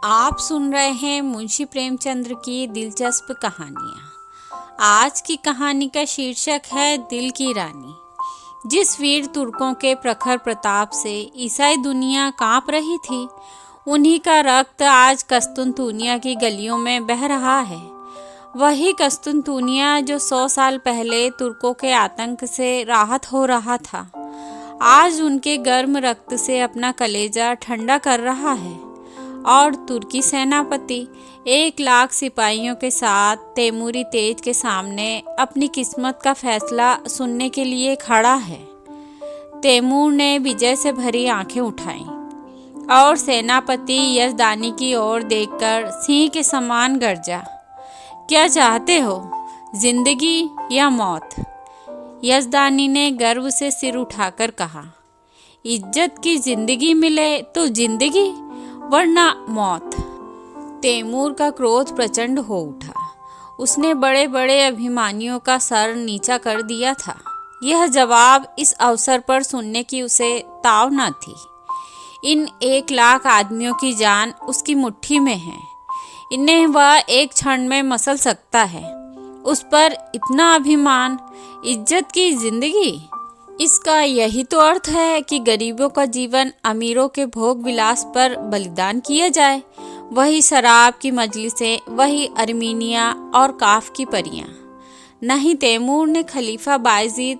आप सुन रहे हैं मुंशी प्रेमचंद्र की दिलचस्प कहानियाँ। आज की कहानी का शीर्षक है दिल की रानी। जिस वीर तुर्कों के प्रखर प्रताप से ईसाई दुनिया कांप रही थी, उन्हीं का रक्त आज कस्तुनतुनिया की गलियों में बह रहा है। वही कस्तुनतुनिया जो 100 साल पहले तुर्कों के आतंक से राहत हो रहा था, आज उनके गर्म रक्त से अपना कलेजा ठंडा कर रहा है। और तुर्की सेनापति 1 लाख सिपाहियों के साथ तैमूरी तेज के सामने अपनी किस्मत का फैसला सुनने के लिए खड़ा है। तैमूर ने विजय से भरी आंखें उठाईं और सेनापति यजदानी की ओर देखकर सिंह के समान गर्जा, क्या चाहते हो, जिंदगी या मौत? यजदानी ने गर्व से सिर उठाकर कहा, इज्जत की जिंदगी मिले तो जिंदगी, वरना मौत। तैमूर का क्रोध प्रचंड हो उठा। उसने बड़े बड़े अभिमानियों का सर नीचा कर दिया था। यह जवाब इस अवसर पर सुनने की उसे ताव न थी। इन 1 लाख आदमियों की जान उसकी मुट्ठी में है। इन्हें वह एक क्षण में मसल सकता है। उस पर इतना अभिमान, इज्जत की जिंदगी। इसका यही तो अर्थ है कि गरीबों का जीवन अमीरों के भोग विलास पर बलिदान किया जाए। वही शराब की मजलिसें, वही अर्मीनिया और काफ की परियां। नहीं, तैमूर ने खलीफा बायजीद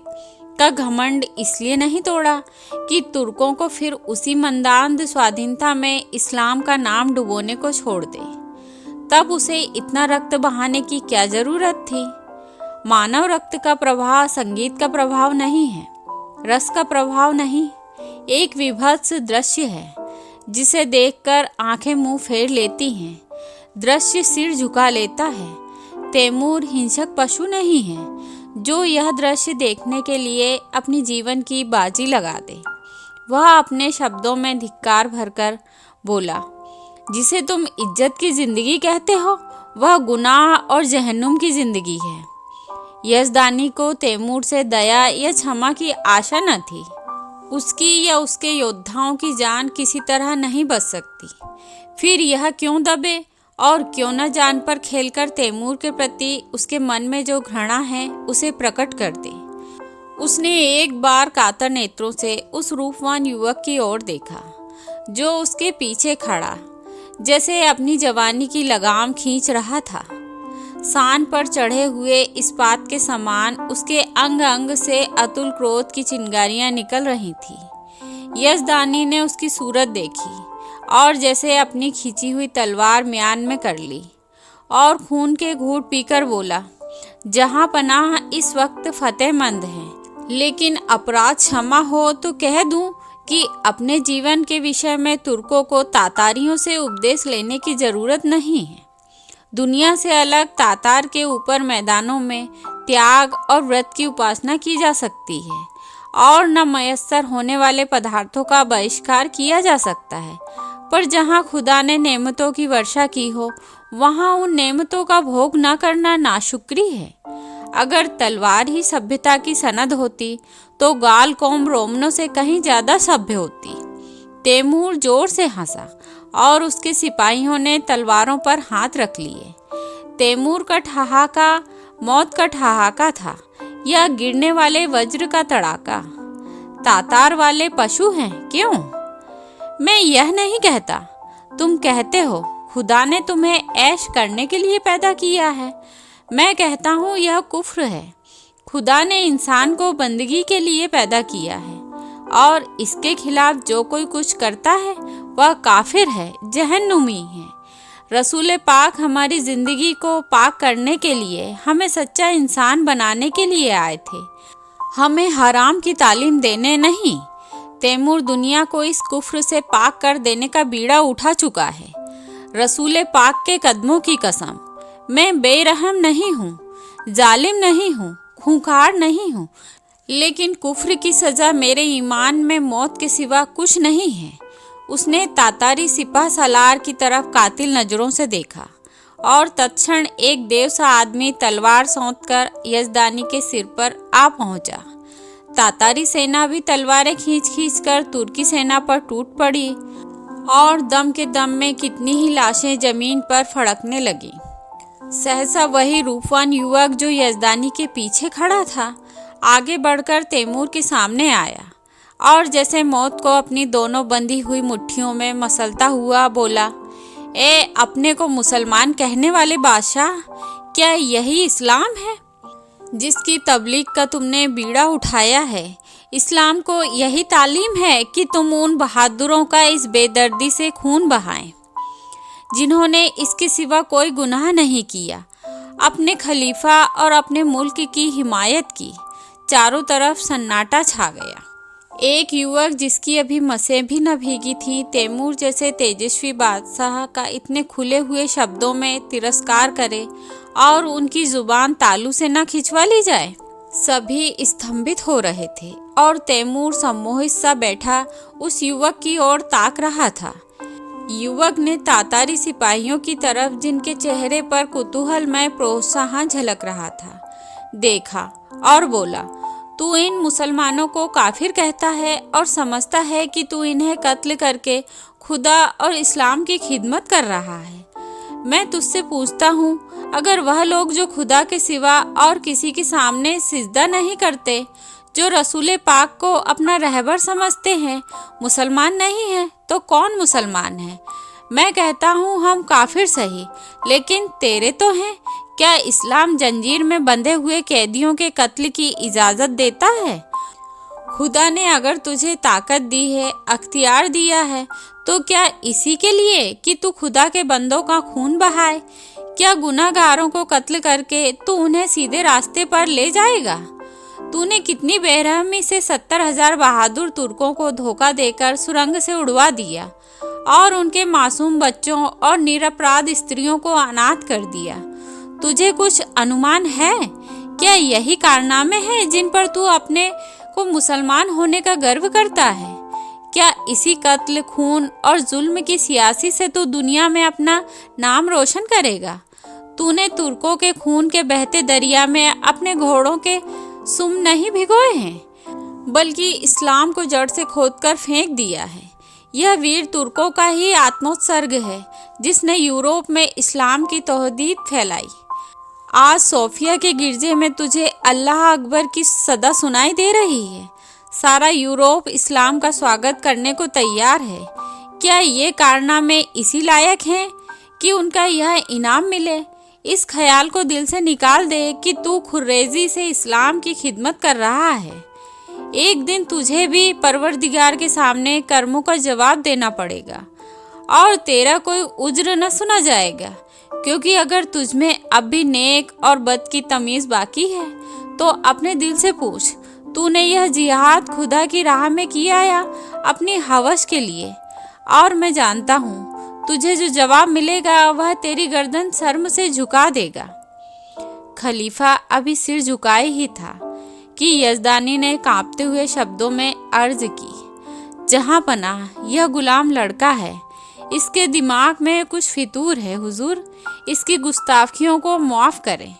का घमंड इसलिए नहीं तोड़ा कि तुर्कों को फिर उसी मंदान्ध स्वाधीनता में इस्लाम का नाम डुबोने को छोड़ दे। तब उसे इतना रक्त बहाने की क्या जरूरत थी? मानव रक्त का प्रभाव संगीत का प्रभाव नहीं है, रस का प्रभाव नहीं, एक विभत्स दृश्य है जिसे देखकर आंखें मुंह फेर लेती हैं। दृश्य सिर झुका लेता है। तैमूर हिंसक पशु नहीं है जो यह दृश्य देखने के लिए अपनी जीवन की बाजी लगा दे। वह अपने शब्दों में धिक्कार भरकर बोला, जिसे तुम इज्जत की जिंदगी कहते हो, वह गुनाह और जहन्नुम की जिंदगी है। यजदानी को तैमूर से दया या क्षमा की आशा न थी। उसकी या उसके योद्धाओं की जान किसी तरह नहीं बच सकती। फिर यह क्यों दबे और क्यों न जान पर खेलकर तैमूर के प्रति उसके मन में जो घृणा है उसे प्रकट कर दे। उसने एक बार कातर नेत्रों से उस रूपवान युवक की ओर देखा जो उसके पीछे खड़ा जैसे अपनी जवानी की लगाम खींच रहा था। सान पर चढ़े हुए इस्पात के समान उसके अंग अंग से अतुल क्रोध की चिंगारियां निकल रही थी। यजदानी ने उसकी सूरत देखी और जैसे अपनी खींची हुई तलवार म्यान में कर ली और खून के घूंट पीकर बोला, जहां पनाह इस वक्त फतेहमंद है, लेकिन अपराध क्षमा हो तो कह दूं कि अपने जीवन के विषय में तुर्कों को तातारियों से उपदेश लेने की जरूरत नहीं है। दुनिया से अलग तातार के ऊपर मैदानों में त्याग और व्रत की उपासना की जा सकती है और न मयस्सर होने वाले पदार्थों का बहिष्कार किया जा सकता है। पर जहाँ खुदा ने नेमतों की वर्षा की हो, वहाँ उन नेमतों का भोग न करना नाशुक्री है। अगर तलवार ही सभ्यता की सनद होती तो गाल कौम रोमनों से कहीं ज्यादा सभ्य होती। तैमूर जोर से हंसा और उसके सिपाहियों ने तलवारों पर हाथ रख लिए। तैमूर का ठहाका मौत का ठहाका था या गिरने वाले वज्र का तड़ाका। तातार वाले पशु हैं क्यों? मैं यह नहीं कहता। तुम कहते हो खुदा ने तुम्हें ऐश करने के लिए पैदा किया है। मैं कहता हूँ यह कुफ्र है। खुदा ने इंसान को बंदगी के लिए पैदा किया है और इसके खिलाफ जो कोई कुछ करता है वह काफिर है, जहन्नुमी है। रसूल पाक हमारी जिंदगी को पाक करने के लिए, हमें सच्चा इंसान बनाने के लिए आए थे, हमें हराम की तालीम देने नहीं। तैमूर दुनिया को इस कुफ्र से पाक कर देने का बीड़ा उठा चुका है। रसूल पाक के कदमों की कसम, मैं बेरहम नहीं हूँ, जालिम नहीं हूँ, खूंखार नहीं हूँ, लेकिन कुफ्र की सजा मेरे ईमान में मौत के सिवा कुछ नहीं है। उसने तातारी सिपाह सालार की तरफ कातिल नजरों से देखा और तत्क्षण एक देव सा आदमी तलवार सौंतकर यजदानी के सिर पर आ पहुंचा। तातारी सेना भी तलवारें खींच खींच कर तुर्की सेना पर टूट पड़ी और दम के दम में कितनी ही लाशें जमीन पर फड़कने लगी। सहसा वही रूपवान युवक जो यजदानी के पीछे खड़ा था आगे बढ़कर तैमूर के सामने आया और जैसे मौत को अपनी दोनों बंधी हुई मुट्ठियों में मसलता हुआ बोला, ए अपने को मुसलमान कहने वाले बादशाह, क्या यही इस्लाम है जिसकी तबलीग का तुमने बीड़ा उठाया है? इस्लाम को यही तालीम है कि तुम उन बहादुरों का इस बेदर्दी से खून बहाएं जिन्होंने इसके सिवा कोई गुनाह नहीं किया, अपने खलीफा और अपने मुल्क की हिमायत की। चारों तरफ सन्नाटा छा गया। एक युवक जिसकी अभी मसें भी न भीगी थीं, तैमूर जैसे तेजस्वी बादशाह का इतने खुले हुए शब्दों में तिरस्कार करे और उनकी जुबान तालू से न खिंचवा ली जाए। सभी स्तंभित हो रहे थे और तैमूर सम्मोहित सा बैठा उस युवक की ओर ताक रहा था। युवक ने तातारी सिपाहियों की तरफ, जिनके चेहरे पर कुतूहलमय प्रोत्साहन झलक रहा था, देखा और बोला, तू इन मुसलमानों को काफिर कहता है और समझता है कि तू इन्हें कत्ल करके खुदा और इस्लाम की खिदमत कर रहा है। मैं तुझसे पूछता हूँ, अगर वह लोग जो खुदा के सिवा और किसी के सामने सिजदा नहीं करते, जो रसूल पाक को अपना रहबर समझते हैं, मुसलमान नहीं है तो कौन मुसलमान है? मैं कहता हूँ हम काफिर सही, लेकिन तेरे तो हैं। क्या इस्लाम जंजीर में बंधे हुए कैदियों के कत्ल की इजाज़त देता है? खुदा ने अगर तुझे ताकत दी है, अख्तियार दिया है, तो क्या इसी के लिए कि तू खुदा के बंदों का खून बहाए? क्या गुनाहगारों को कत्ल करके तू उन्हें सीधे रास्ते पर ले जाएगा? तूने कितनी बेरहमी से 70,000 बहादुर तुर्कों को धोखा देकर सुरंग से उड़वा दिया और उनके मासूम बच्चों और निरपराध स्त्रियों को अनाथ कर दिया। तुझे कुछ अनुमान है? क्या यही कारनामे हैं जिन पर तू अपने को मुसलमान होने का गर्व करता है? क्या इसी कत्ल, खून और जुल्म की सियासी से तू दुनिया में अपना नाम रोशन करेगा? तूने तुर्कों के खून के बहते दरिया में अपने घोड़ों के सुम नहीं भिगोए हैं, बल्कि इस्लाम को जड़ से खोदकर फेंक दिया है। यह वीर तुर्कों का ही आत्मोत्सर्ग है जिसने यूरोप में इस्लाम की तौहीद फैलाई। आज सोफिया के गिरजे में तुझे अल्लाह अकबर की सदा सुनाई दे रही है। सारा यूरोप इस्लाम का स्वागत करने को तैयार है। क्या ये कारनामे इसी लायक हैं कि उनका यह इनाम मिले? इस ख्याल को दिल से निकाल दे कि तू खुर्रेजी से इस्लाम की खिदमत कर रहा है। एक दिन तुझे भी परवरदिगार के सामने कर्मों का जवाब देना पड़ेगा और तेरा कोई उज्र न सुना जाएगा, क्योंकि अगर तुझमें अब भी नेक और बद की तमीज़ बाकी है तो अपने दिल से पूछ, तूने यह जिहाद खुदा की राह में किया या अपनी हवस के लिए? और मैं जानता हूँ तुझे जो जवाब मिलेगा वह तेरी गर्दन शर्म से झुका देगा। खलीफा अभी सिर झुकाए ही था कि यजदानी ने कांपते हुए शब्दों में अर्ज की, जहाँ पनाह, यह गुलाम लड़का है, इसके दिमाग में कुछ फितूर है हुजूर, इसकी गुस्ताखियों को माफ़ करें,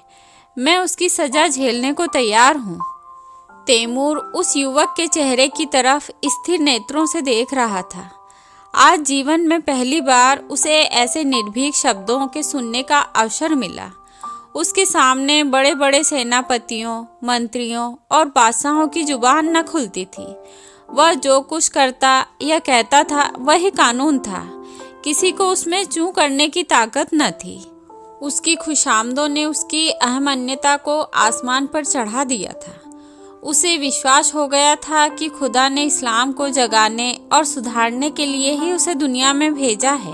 मैं उसकी सज़ा झेलने को तैयार हूँ। तैमूर उस युवक के चेहरे की तरफ स्थिर नेत्रों से देख रहा था। आज जीवन में पहली बार उसे ऐसे निर्भीक शब्दों के सुनने का अवसर मिला। उसके सामने बड़े बड़े सेनापतियों, मंत्रियों और बादशाहों की जुबान न खुलती थी। वह जो कुछ करता या कहता था वही कानून था, किसी को उसमें चूं करने की ताकत न थी। उसकी खुशामदों ने उसकी अहमन्यता को आसमान पर चढ़ा दिया था। उसे विश्वास हो गया था कि खुदा ने इस्लाम को जगाने और सुधारने के लिए ही उसे दुनिया में भेजा है।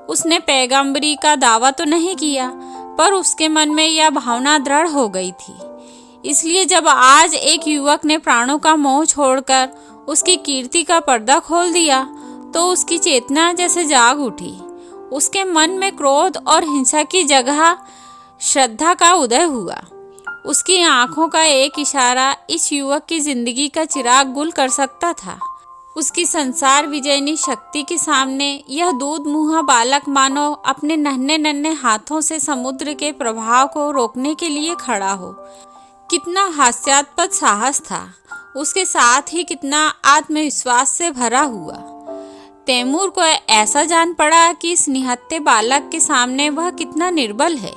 उसने पैगंबरी का दावा तो नहीं किया, पर उसके मन में यह भावना दृढ़ हो गई थी। इसलिए जब आज एक युवक ने प्राणों का मोह छोड़कर उसकी कीर्ति का पर्दा खोल दिया तो उसकी चेतना जैसे जाग उठी। उसके मन में क्रोध और हिंसा की जगह श्रद्धा का उदय हुआ। उसकी आंखों का एक इशारा इस युवक की जिंदगी का चिराग गुल कर सकता था। उसकी संसार विजयनी शक्ति के सामने यह दूध मुँहा बालक मानो अपने नन्हे नन्हे हाथों से समुद्र के प्रवाह को रोकने के लिए खड़ा हो। कितना हास्यास्पद साहस था, उसके साथ ही कितना आत्मविश्वास से भरा हुआ। तैमूर को ऐसा जान पड़ा कि इस निहत्थे बालक के सामने वह कितना निर्बल है।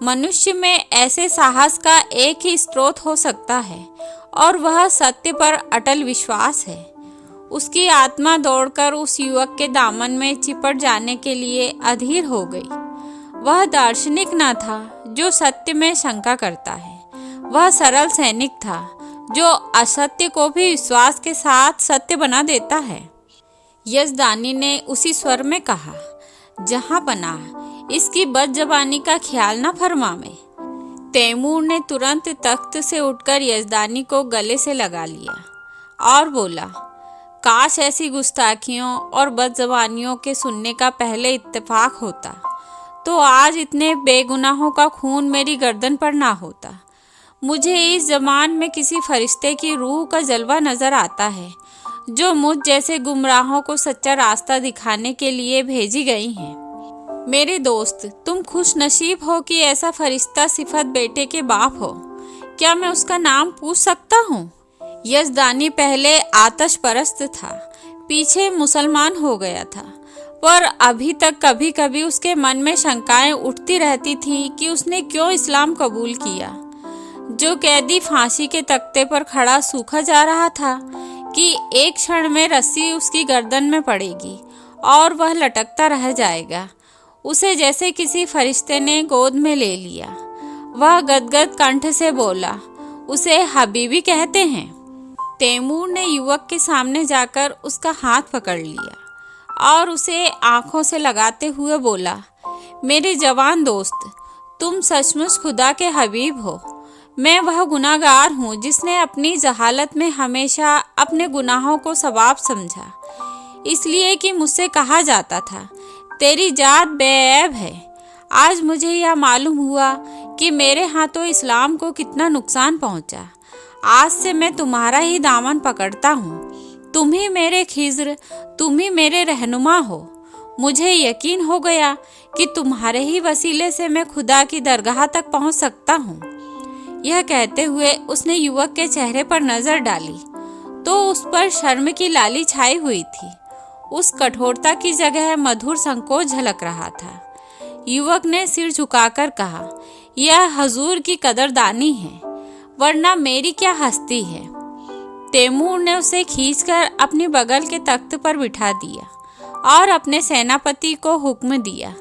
मनुष्य में ऐसे साहस का एक ही स्रोत हो सकता है और वह सत्य पर अटल विश्वास है। उसकी आत्मा दौड़कर उस युवक के दामन में चिपट जाने के लिए अधीर हो गई। वह दार्शनिक न था जो सत्य में शंका करता है, वह सरल सैनिक था जो असत्य को भी विश्वास के साथ सत्य बना देता है। यजदानी ने उसी स्वर में कहा, जहां पनाह, इसकी बदजबानी का ख्याल न फरमावे। तैमूर ने तुरंत तख्त से उठकर यजदानी को गले से लगा लिया और बोला, काश ऐसी गुस्ताखियों और बदजबानियों के सुनने का पहले इत्तेफाक होता तो आज इतने बेगुनाहों का खून मेरी गर्दन पर ना होता। मुझे इस जमान में किसी फरिश्ते की रूह का जलवा नजर आता है जो मुझ जैसे गुमराहों को सच्चा रास्ता दिखाने के लिए भेजी गई हैं। मेरे दोस्त, तुम खुश नसीब हो कि ऐसा फरिश्ता सिफत बेटे के बाप हो। क्या मैं उसका नाम पूछ सकता हूँ? यजदानी पहले आतश परस्त था, पीछे मुसलमान हो गया था, पर अभी तक कभी कभी उसके मन में शंकाएं उठती रहती थी कि उसने क्यों इस्लाम कबूल किया। जो कैदी फांसी के तख्ते पर खड़ा सूखा जा रहा था कि एक क्षण में रस्सी उसकी गर्दन में पड़ेगी और वह लटकता रह जाएगा, उसे जैसे किसी फरिश्ते ने गोद में ले लिया। वह गदगद कंठ से बोला, उसे हबीबी कहते हैं। तैमूर ने युवक के सामने जाकर उसका हाथ पकड़ लिया और उसे आंखों से लगाते हुए बोला, मेरे जवान दोस्त, तुम सचमुच खुदा के हबीब हो। मैं वह गुनाहगार हूँ जिसने अपनी जहालत में हमेशा अपने गुनाहों को सवाब समझा, इसलिए कि मुझसे कहा जाता था तेरी जात बेऐब है। आज मुझे यह मालूम हुआ कि मेरे हाथों इस्लाम को कितना नुकसान पहुँचा। आज से मैं तुम्हारा ही दामन पकड़ता हूँ। तुम ही मेरे खिज़्र, तुम ही मेरे रहनुमा हो। मुझे यकीन हो गया कि तुम्हारे ही वसीले से मैं खुदा की दरगाह तक पहुँच सकता हूँ। यह कहते हुए उसने युवक के चेहरे पर नजर डाली तो उस पर शर्म की लाली छाई हुई थी। उस कठोरता की जगह मधुर संकोच झलक रहा था। युवक ने सिर झुकाकर कहा, यह हजूर की कदरदानी है, वरना मेरी क्या हस्ती है। तैमूर ने उसे खींचकर अपनी बगल के तख्त पर बिठा दिया और अपने सेनापति को हुक्म दिया,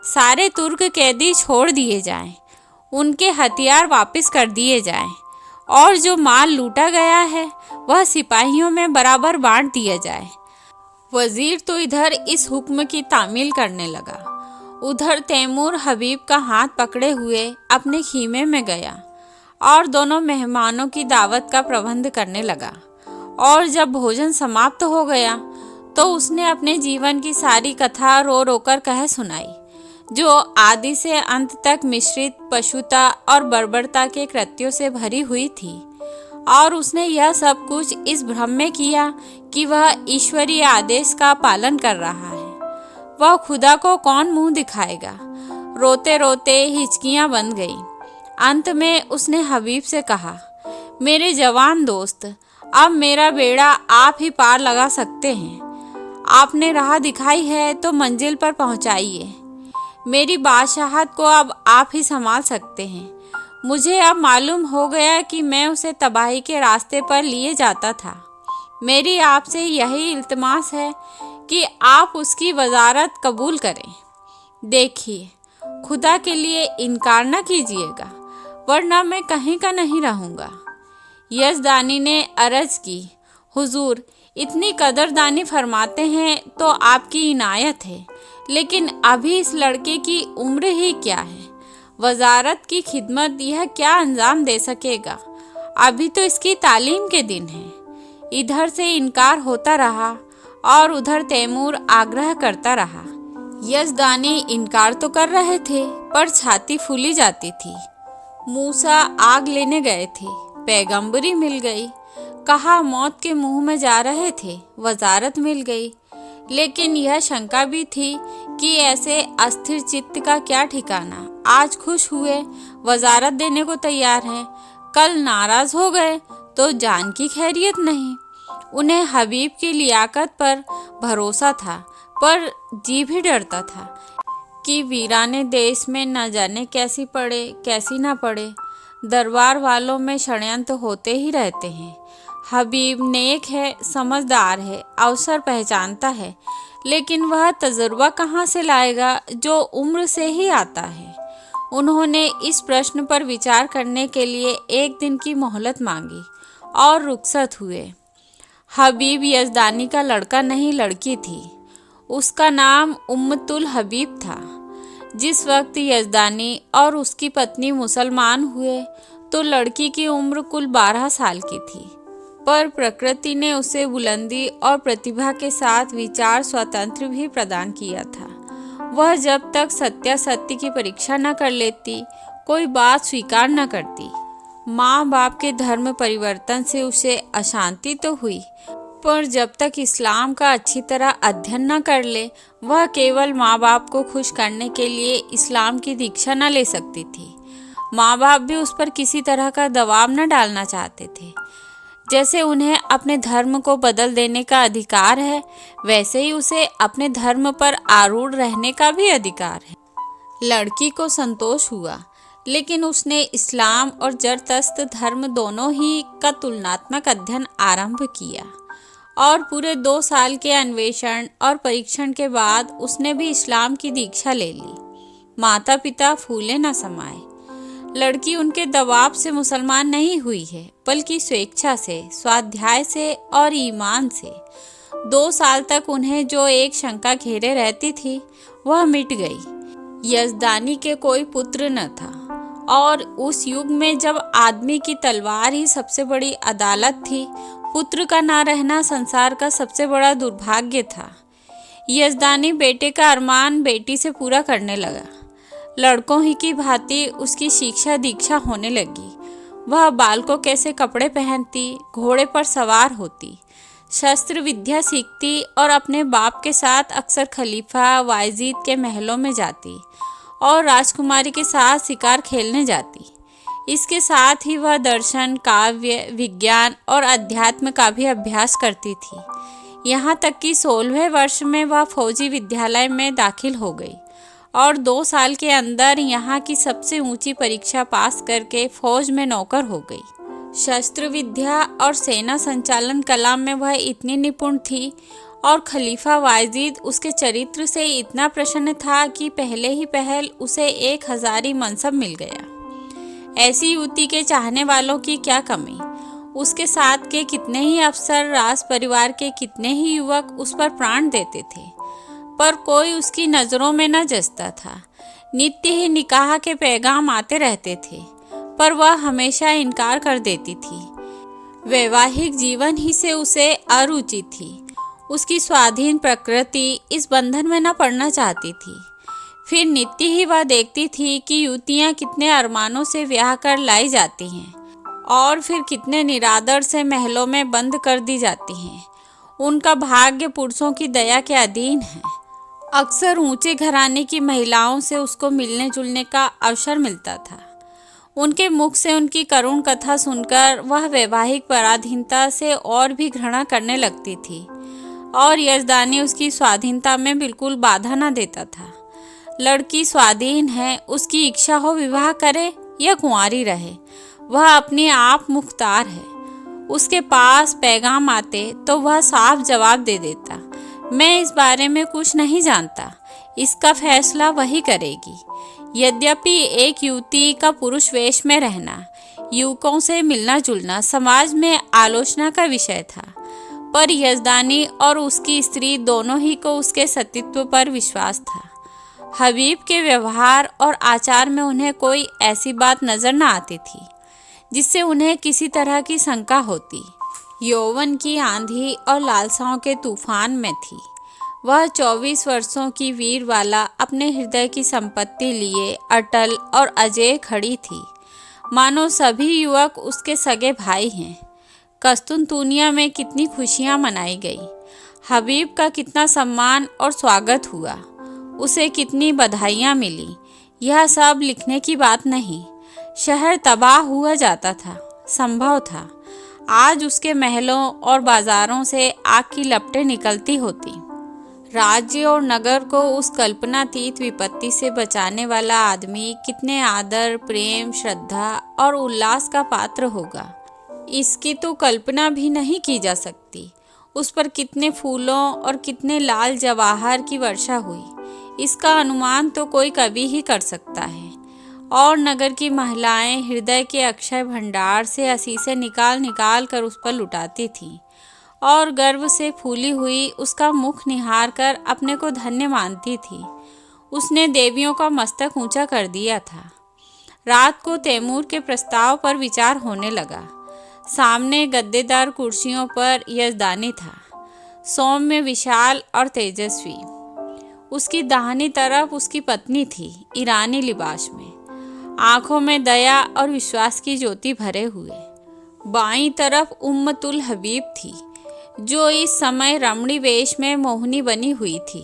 सारे तुर्क कैदी छोड़ दिए जाएं, उनके हथियार वापस कर दिए जाएं और जो माल लूटा गया है वह सिपाहियों में बराबर बांट दिया जाए। वजीर तो इधर इस हुक्म की तामील करने लगा, उधर तैमूर हबीब का हाथ पकड़े हुए अपने खीमे में गया और दोनों मेहमानों की दावत का प्रबंध करने लगा। और जब भोजन समाप्त हो गया तो उसने अपने जीवन की सारी कथा रो रो कर कह सुनाई, जो आदि से अंत तक मिश्रित पशुता और बर्बरता के कृत्यों से भरी हुई थी। और उसने यह सब कुछ इस भ्रम में किया कि वह ईश्वरीय आदेश का पालन कर रहा है। वह खुदा को कौन मुंह दिखाएगा। रोते रोते हिचकियां बंध गईं। अंत में उसने हबीब से कहा, मेरे जवान दोस्त, अब मेरा बेड़ा आप ही पार लगा सकते हैं। आपने राह दिखाई है तो मंजिल पर पहुंचाइए। मेरी बादशाहत को अब आप ही संभाल सकते हैं। मुझे अब मालूम हो गया कि मैं उसे तबाही के रास्ते पर लिए जाता था। मेरी आपसे यही इल्तिमास है कि आप उसकी वजारत कबूल करें। देखिए, खुदा के लिए इनकार न कीजिएगा, वरना मैं कहीं का नहीं रहूँगा। यजदानी ने अर्ज की, हुजूर, इतनी कदरदानी फरमाते हैं तो आपकी इनायत है, लेकिन अभी इस लड़के की उम्र ही क्या है। वजारत की खिदमत यह क्या अंजाम दे सकेगा। अभी तो इसकी तालीम के दिन है। इधर से इनकार होता रहा और उधर तैमूर आग्रह करता रहा। यजदानी इनकार तो कर रहे थे पर छाती फूली जाती थी। मूसा आग लेने गए थे, पैगंबरी मिल गई। कहा मौत के मुंह में जा रहे थे, वजारत मिल गई। लेकिन यह शंका भी थी कि ऐसे अस्थिर चित्त का क्या ठिकाना। आज खुश हुए, वजारत देने को तैयार हैं, कल नाराज हो गए तो जान की खैरियत नहीं। उन्हें हबीब की लियाकत पर भरोसा था, पर जी भी डरता था कि वीराने देश में न जाने कैसी पड़े कैसी ना पड़े। दरबार वालों में षड्यंत्र होते ही रहते हैं। हबीब नेक है, समझदार है, अवसर पहचानता है, लेकिन वह तजुर्बा कहाँ से लाएगा जो उम्र से ही आता है। उन्होंने इस प्रश्न पर विचार करने के लिए एक दिन की मोहलत मांगी और रुखसत हुए। हबीब यजदानी का लड़का नहीं, लड़की थी। उसका नाम उम्मतुल हबीब था। जिस वक्त यजदानी और उसकी पत्नी मुसलमान हुए तो लड़की की उम्र कुल 12 साल की थी, पर प्रकृति ने उसे बुलंदी और प्रतिभा के साथ विचार स्वातंत्र्य भी प्रदान किया था। वह जब तक सत्यासत्य की परीक्षा न कर लेती, कोई बात स्वीकार न करती। माँ बाप के धर्म परिवर्तन से उसे अशांति तो हुई, पर जब तक इस्लाम का अच्छी तरह अध्ययन न कर ले, वह केवल माँ बाप को खुश करने के लिए इस्लाम की दीक्षा न ले सकती थी। माँ बाप भी उस पर किसी तरह का दबाव न डालना चाहते थे। जैसे उन्हें अपने धर्म को बदल देने का अधिकार है, वैसे ही उसे अपने धर्म पर आरूढ़ रहने का भी अधिकार है। लड़की को संतोष हुआ, लेकिन उसने इस्लाम और जरदस्त धर्म दोनों ही का तुलनात्मक अध्ययन आरंभ किया और पूरे 2 साल के अन्वेषण और परीक्षण के बाद उसने भी इस्लाम की दीक्षा ले ली। माता पिता फूले न समाये। लड़की उनके दबाव से मुसलमान नहीं हुई है, बल्कि स्वेच्छा से, स्वाध्याय से और ईमान से। 2 साल तक उन्हें जो एक शंका घेरे रहती थी, वह मिट गई। यजदानी के कोई पुत्र न था, और उस युग में जब आदमी की तलवार ही सबसे बड़ी अदालत थी, पुत्र का ना रहना संसार का सबसे बड़ा दुर्भाग्य था। यजदानी बेटे का अरमान बेटी से पूरा करने लगा। लड़कों ही की भांति उसकी शिक्षा दीक्षा होने लगी। वह बालकों कैसे कपड़े पहनती, घोड़े पर सवार होती, शस्त्र विद्या सीखती और अपने बाप के साथ अक्सर खलीफा वायजीद के महलों में जाती और राजकुमारी के साथ शिकार खेलने जाती। इसके साथ ही वह दर्शन, काव्य, विज्ञान और अध्यात्म का भी अभ्यास करती थी। यहाँ तक कि 16वें वर्ष में वह फौजी विद्यालय में दाखिल हो गई और 2 साल के अंदर यहाँ की सबसे ऊंची परीक्षा पास करके फौज में नौकर हो गई। शस्त्र विद्या और सेना संचालन कला में वह इतनी निपुण थी और खलीफा वायजीद उसके चरित्र से इतना प्रसन्न था कि पहले ही पहल उसे 1000 मनसब मिल गया। ऐसी युवती के चाहने वालों की क्या कमी। उसके साथ के कितने ही अफसर, राज परिवार के कितने ही युवक उस पर प्राण देते थे, पर कोई उसकी नज़रों में न जचता था। नित्य ही निकाह के पैगाम आते रहते थे, पर वह हमेशा इनकार कर देती थी। वैवाहिक जीवन ही से उसे अरुचि थी। उसकी स्वाधीन प्रकृति इस बंधन में न पड़ना चाहती थी। फिर नित्य ही वह देखती थी कि युवतियाँ कितने अरमानों से ब्याह कर लाई जाती हैं और फिर कितने निरादर से महलों में बंद कर दी जाती हैं। उनका भाग्य पुरुषों की दया के अधीन है। अक्सर ऊंचे घराने की महिलाओं से उसको मिलने जुलने का अवसर मिलता था। उनके मुख से उनकी करुण कथा सुनकर वह वैवाहिक पराधीनता से और भी घृणा करने लगती थी और यजदानी उसकी स्वाधीनता में बिल्कुल बाधा न देता था। लड़की स्वाधीन है, उसकी इच्छा हो विवाह करे या कुंवारी रहे, वह अपने आप मुख्तार है। उसके पास पैगाम आते तो वह साफ जवाब दे देता, मैं इस बारे में कुछ नहीं जानता, इसका फैसला वही करेगी। यद्यपि एक युवती का पुरुष वेश में रहना, युवकों से मिलना जुलना समाज में आलोचना का विषय था, पर यजदानी और उसकी स्त्री दोनों ही को उसके सतीत्व पर विश्वास था। हबीब के व्यवहार और आचार में उन्हें कोई ऐसी बात नजर न आती थी जिससे उन्हें किसी तरह की शंका होती। यौवन की आंधी और लालसाओं के तूफान में थी। वह 24 वर्षों की वीरवाला अपने हृदय की संपत्ति लिए अटल और अजेय खड़ी थी, मानो सभी युवक उसके सगे भाई हैं। कस्तूनतूनिया में कितनी खुशियां मनाई गई, हबीब का कितना सम्मान और स्वागत हुआ, उसे कितनी बधाइयाँ मिली, यह सब लिखने की बात नहीं। शहर तबाह हुआ जाता था, संभव था। आज उसके महलों और बाजारों से आग की लपटें निकलती होती। राज्य और नगर को उस कल्पनातीत विपत्ति से बचाने वाला आदमी कितने आदर, प्रेम, श्रद्धा और उल्लास का पात्र होगा, इसकी तो कल्पना भी नहीं की जा सकती। उस पर कितने फूलों और कितने लाल जवाहर की वर्षा हुई, इसका अनुमान तो कोई कवि ही कर सकता है। और नगर की महिलाएं हृदय के अक्षय भंडार से असीसें निकाल निकाल कर उस पर लुटाती थीं और गर्व से फूली हुई उसका मुख निहार कर अपने को धन्य मानती थी। उसने देवियों का मस्तक ऊंचा कर दिया था। रात को तैमूर के प्रस्ताव पर विचार होने लगा। सामने गद्देदार कुर्सियों पर यजदानी था, सौम्य, विशाल और तेजस्वी। उसकी दाहिनी तरफ उसकी पत्नी थी, ईरानी लिबास में, आंखों में दया और विश्वास की ज्योति भरे हुए। बाईं तरफ उम्मतुल हबीब थी, जो इस समय रमणी वेश में मोहिनी बनी हुई थी,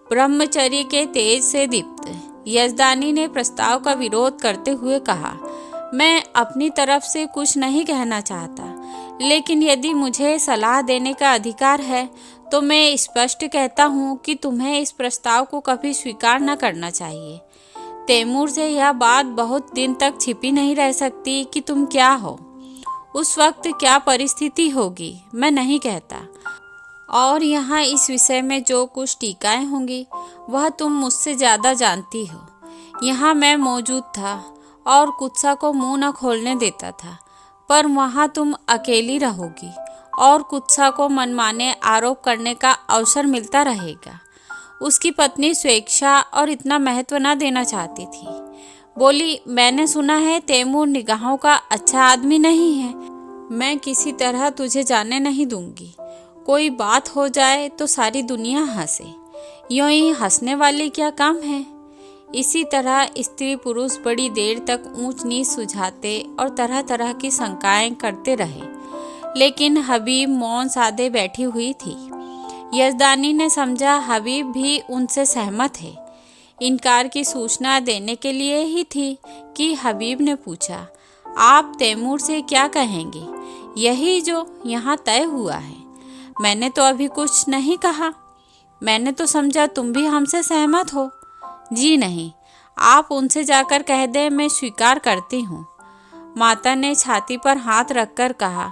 ब्रह्मचर्य के तेज से दीप्त। यजदानी ने प्रस्ताव का विरोध करते हुए कहा, मैं अपनी तरफ से कुछ नहीं कहना चाहता, लेकिन यदि मुझे सलाह देने का अधिकार है तो मैं स्पष्ट कहता हूँ कि तुम्हें इस प्रस्ताव को कभी स्वीकार न करना चाहिए। तैमूर से यह बात बहुत दिन तक छिपी नहीं रह सकती कि तुम क्या हो, उस वक्त क्या परिस्थिति होगी, मैं नहीं कहता। और यहाँ इस विषय में जो कुछ टीकाएं होंगी वह तुम मुझसे ज़्यादा जानती हो। यहाँ मैं मौजूद था और कुत्सा को मुंह न खोलने देता था, पर वहाँ तुम अकेली रहोगी और कुत्सा को मनमाने आरोप करने का अवसर मिलता रहेगा। उसकी पत्नी स्वेच्छा और इतना महत्व न देना चाहती थी। बोली, मैंने सुना है तैमूर निगाहों का अच्छा आदमी नहीं है। मैं किसी तरह तुझे जाने नहीं दूंगी। कोई बात हो जाए तो सारी दुनिया हंसे, यूं ही हंसने वाली क्या काम है। इसी तरह स्त्री पुरुष बड़ी देर तक ऊंच नीच सुझाते और तरह तरह की शंकाएं करते रहे, लेकिन हबीब मौन साधे बैठी हुई थी। यजदानी ने समझा हबीब भी उनसे सहमत है। इनकार की सूचना देने के लिए ही थी कि हबीब ने पूछा, आप तैमूर से क्या कहेंगे, यही जो यहाँ तय हुआ है। मैंने तो अभी कुछ नहीं कहा, मैंने तो समझा तुम भी हमसे सहमत हो। जी नहीं, आप उनसे जाकर कह दें मैं स्वीकार करती हूँ। माता ने छाती पर हाथ रखकर कहा,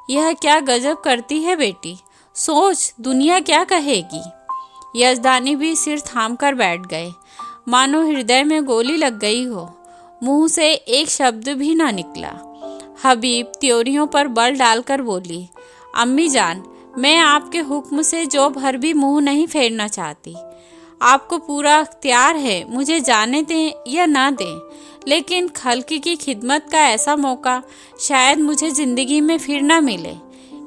यह क्या गजब करती है बेटी, सोच दुनिया क्या कहेगी। यजदानी भी सिर थाम कर बैठ गए, मानो हृदय में गोली लग गई हो। मुंह से एक शब्द भी ना निकला। हबीब त्योरियों पर बल डालकर बोली, अम्मी जान, मैं आपके हुक्म से जो भर भी मुंह नहीं फेरना चाहती। आपको पूरा अख्तियार है, मुझे जाने दें या ना दें, लेकिन खल्क की खिदमत का ऐसा मौका शायद मुझे ज़िंदगी में फिर ना मिले।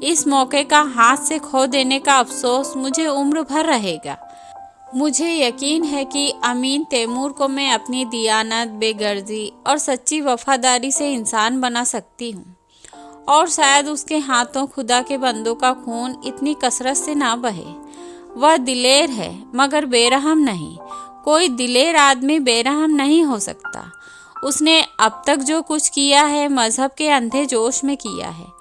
इस मौके का हाथ से खो देने का अफसोस मुझे उम्र भर रहेगा। मुझे यकीन है कि अमीन तैमूर को मैं अपनी दियानत, बेगर्जी और सच्ची वफादारी से इंसान बना सकती हूँ, और शायद उसके हाथों खुदा के बंदों का खून इतनी कसरत से ना बहे। वह दिलेर है मगर बेरहम नहीं। कोई दिलेर आदमी बेरहम नहीं हो सकता। उसने अब तक जो कुछ किया है मजहब के अंधे जोश में किया है।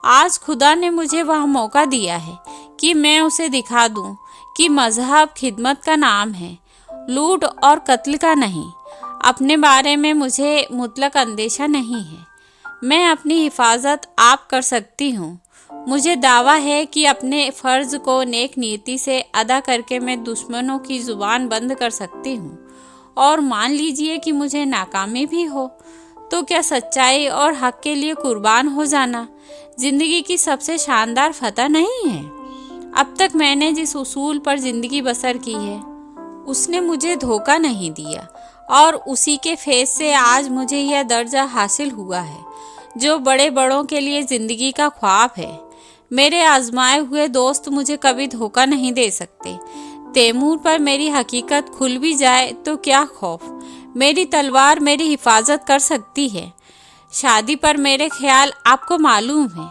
आज खुदा ने मुझे वह मौका दिया है कि मैं उसे दिखा दूं कि मजहब खिदमत का नाम है, लूट और कत्ल का नहीं। अपने बारे में मुझे मुतलक अंदेशा नहीं है। मैं अपनी हिफाजत आप कर सकती हूँ। मुझे दावा है कि अपने फ़र्ज़ को नेक नीयति से अदा करके मैं दुश्मनों की ज़ुबान बंद कर सकती हूँ। और मान लीजिए कि मुझे नाकामी भी हो, तो क्या सच्चाई और हक के लिए कुर्बान हो जाना ज़िंदगी की सबसे शानदार फतह नहीं है? अब तक मैंने जिस उसूल पर ज़िंदगी बसर की है उसने मुझे धोखा नहीं दिया, और उसी के फैज़ से आज मुझे यह दर्जा हासिल हुआ है जो बड़े बड़ों के लिए ज़िंदगी का ख्वाब है। मेरे आजमाए हुए दोस्त मुझे कभी धोखा नहीं दे सकते। तैमूर पर मेरी हकीकत खुल भी जाए तो क्या खौफ, मेरी तलवार मेरी हिफाजत कर सकती है। शादी पर मेरे ख्याल आपको मालूम है।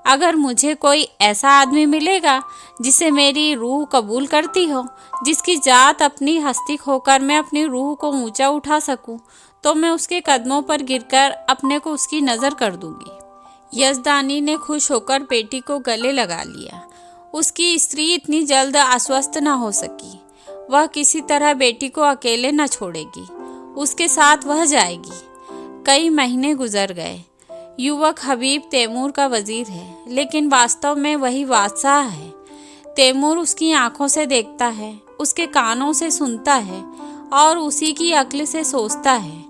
अगर मुझे कोई ऐसा आदमी मिलेगा जिसे मेरी रूह कबूल करती हो, जिसकी जात अपनी हस्ती खोकर मैं अपनी रूह को ऊंचा उठा सकूं, तो मैं उसके कदमों पर गिरकर अपने को उसकी नज़र कर दूंगी। यजदानी ने खुश होकर बेटी को गले लगा लिया। उसकी स्त्री इतनी जल्द आश्वस्त न हो सकी। वह किसी तरह बेटी को अकेले न छोड़ेगी, उसके साथ वह जाएगी। कई महीने गुजर गए। युवक हबीब तैमूर का वजीर है, लेकिन वास्तव में वही बादशाह है। तैमूर उसकी आंखों से देखता है, उसके कानों से सुनता है और उसी की अक्ल से सोचता है।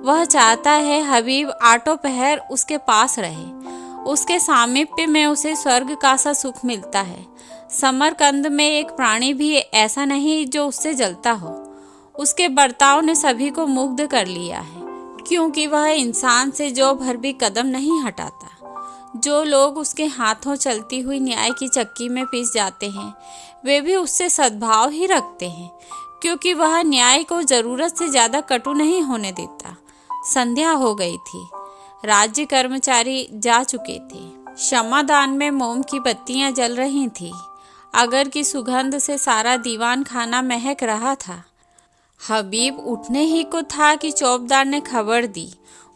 वह चाहता है हबीब आठों पहर उसके पास रहे। उसके सामीप्य में उसे स्वर्ग का सा सुख मिलता है। समरकंद में एक प्राणी भी ऐसा नहीं जो उससे जलता हो। उसके बर्ताव ने सभी को मुग्ध कर लिया है, क्योंकि वह इंसान से जो भर भी कदम नहीं हटाता। जो लोग उसके हाथों चलती हुई न्याय की चक्की में पिस जाते हैं, वे भी उससे सद्भाव ही रखते हैं, क्योंकि वह न्याय को जरूरत से ज़्यादा कटु नहीं होने देता। संध्या हो गई थी। राज्य कर्मचारी जा चुके थे। क्षमादान में मोम की बत्तियां जल रही थीं। अगर की सुगंध से सारा दीवान खाना महक रहा था। हबीब उठने ही को था कि चौबदार ने खबर दी,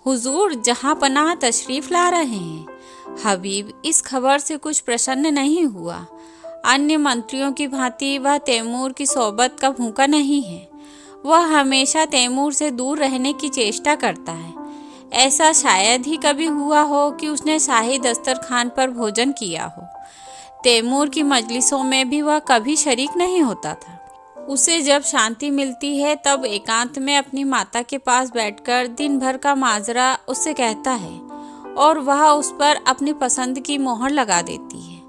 हुजूर जहां पनाह तशरीफ ला रहे हैं। हबीब इस खबर से कुछ प्रसन्न नहीं हुआ। अन्य मंत्रियों की भांति वह तैमूर की सोबत का भूखा नहीं है। वह हमेशा तैमूर से दूर रहने की चेष्टा करता है। ऐसा शायद ही कभी हुआ हो कि उसने शाही दस्तरखान पर भोजन किया हो। तैमूर की मजलिसों में भी वह कभी शरीक नहीं होता था। उसे जब शांति मिलती है तब एकांत में अपनी माता के पास बैठकर दिन भर का माजरा उससे कहता है और वह उस पर अपनी पसंद की मोहर लगा देती है।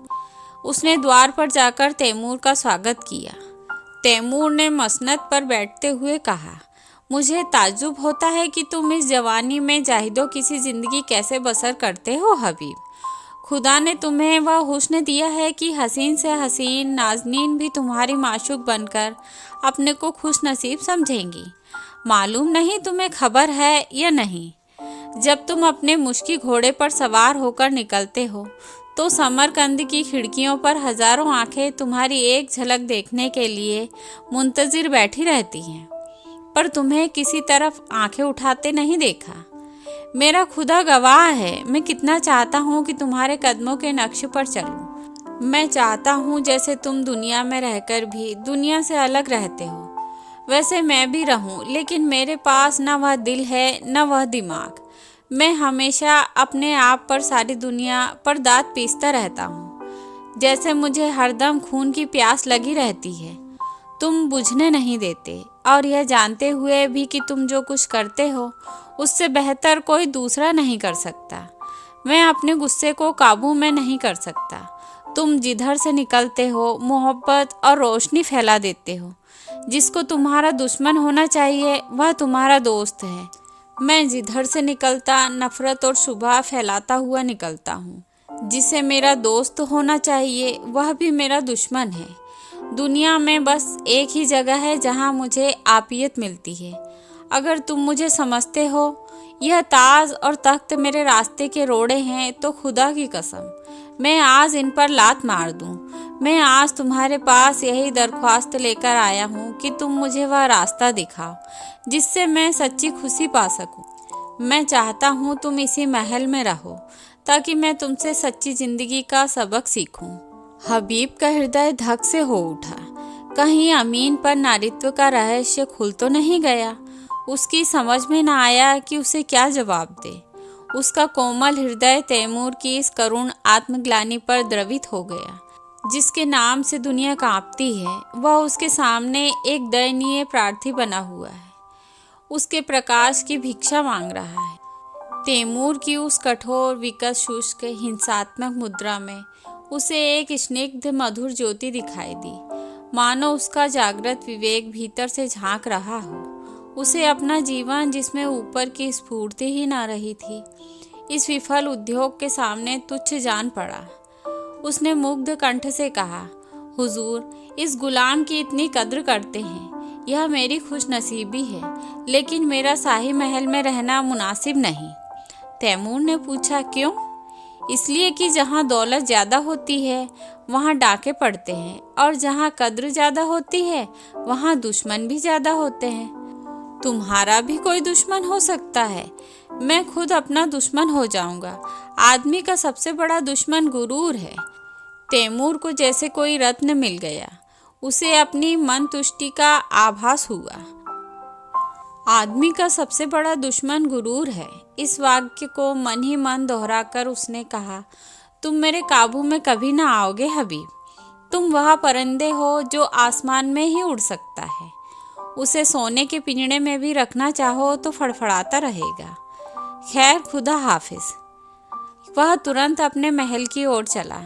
उसने द्वार पर जाकर तैमूर का स्वागत किया। तैमूर ने मसनद पर बैठते हुए कहा, मुझे ताज्जुब होता है कि तुम इस जवानी में जाहिदो किसी जिंदगी कैसे बसर करते हो हबीब। खुदा ने तुम्हें वह हुस्न दिया है कि हसीन से हसीन नाजनीन भी तुम्हारी माशूक बनकर अपने को खुश नसीब समझेंगी। मालूम नहीं तुम्हें खबर है या नहीं, जब तुम अपने मुश्किल घोड़े पर सवार होकर निकलते हो तो समरकंद की खिड़कियों पर हजारों आंखें तुम्हारी एक झलक देखने के लिए मुंतजिर बैठी रहती हैं, पर तुम्हें किसी तरफ आंखें उठाते नहीं देखा। मेरा खुदा गवाह है, मैं कितना चाहता हूँ कि तुम्हारे कदमों के नक्श पर चलूँ। मैं चाहता हूँ जैसे तुम दुनिया में रहकर भी दुनिया से अलग रहते हो, वैसे मैं भी रहूँ, लेकिन मेरे पास न वह दिल है न वह दिमाग। मैं हमेशा अपने आप पर सारी दुनिया पर दांत पीसता रहता हूँ, जैसे मुझे हरदम खून की प्यास लगी रहती है। तुम बुझने नहीं देते, और यह जानते हुए भी कि तुम जो कुछ करते हो उससे बेहतर कोई दूसरा नहीं कर सकता। मैं अपने गुस्से को काबू में नहीं कर सकता। तुम जिधर से निकलते हो मोहब्बत और रोशनी फैला देते हो। जिसको तुम्हारा दुश्मन होना चाहिए वह तुम्हारा दोस्त है। मैं जिधर से निकलता नफरत और शुबहा फैलाता हुआ निकलता हूँ। जिसे मेरा दोस्त होना चाहिए वह भी मेरा दुश्मन है। दुनिया में बस एक ही जगह है जहाँ मुझे आपियत मिलती है। अगर तुम मुझे समझते हो, यह ताज और तख्त मेरे रास्ते के रोड़े हैं, तो खुदा की कसम मैं आज इन पर लात मार दूं। मैं आज तुम्हारे पास यही दरख्वास्त लेकर आया हूँ कि तुम मुझे वह रास्ता दिखाओ जिससे मैं सच्ची खुशी पा सकूं। मैं चाहता हूँ तुम इसी महल में रहो ताकि मैं तुमसे सच्ची जिंदगी का सबक सीखूं। हबीब का हृदय धक से हो उठा। कहीं अमीन पर नारित्व का रहस्य खुल तो नहीं गया। उसकी समझ में न आया कि उसे क्या जवाब दे। उसका कोमल हृदय तैमूर की इस करुण आत्मग्लानि पर द्रवित हो गया। जिसके नाम से दुनिया कांपती है वह उसके सामने एक दयनीय प्रार्थी बना हुआ है। उसके प्रकाश की भिक्षा मांग रहा है। तैमूर की उस कठोर विकट शुष्क हिंसात्मक मुद्रा में उसे एक स्निग्ध मधुर ज्योति दिखाई दी, मानो उसका जागृत विवेक भीतर से झांक रहा हो। उसे अपना जीवन जिसमें ऊपर की स्फूर्ति ही ना रही थी, इस विफल उद्योग के सामने तुच्छ जान पड़ा। उसने मुग्ध कंठ से कहा, हुजूर इस गुलाम की इतनी कद्र करते हैं, यह मेरी खुश नसीबी है, लेकिन मेरा शाही महल में रहना मुनासिब नहीं। तैमूर ने पूछा, क्यों? इसलिए कि जहाँ दौलत ज़्यादा होती है वहाँ डाके पड़ते हैं, और जहाँ कद्र ज़्यादा होती है वहाँ दुश्मन भी ज़्यादा होते हैं। तुम्हारा भी कोई दुश्मन हो सकता है, मैं खुद अपना दुश्मन हो जाऊंगा। आदमी का सबसे बड़ा दुश्मन गुरूर है। तैमूर को जैसे कोई रत्न मिल गया। उसे अपनी मन तुष्टि का आभास हुआ। आदमी का सबसे बड़ा दुश्मन गुरूर है। इस वाक्य को मन ही मन दोहराकर उसने कहा, तुम मेरे काबू में कभी ना आओगे हबीब। तुम वह परिंदे हो जो आसमान में ही उड़ सकता है। उसे सोने के पिंजड़े में भी रखना चाहो तो फड़फड़ाता रहेगा। खैर, खुदा हाफिज। वह तुरंत अपने महल की ओर चला,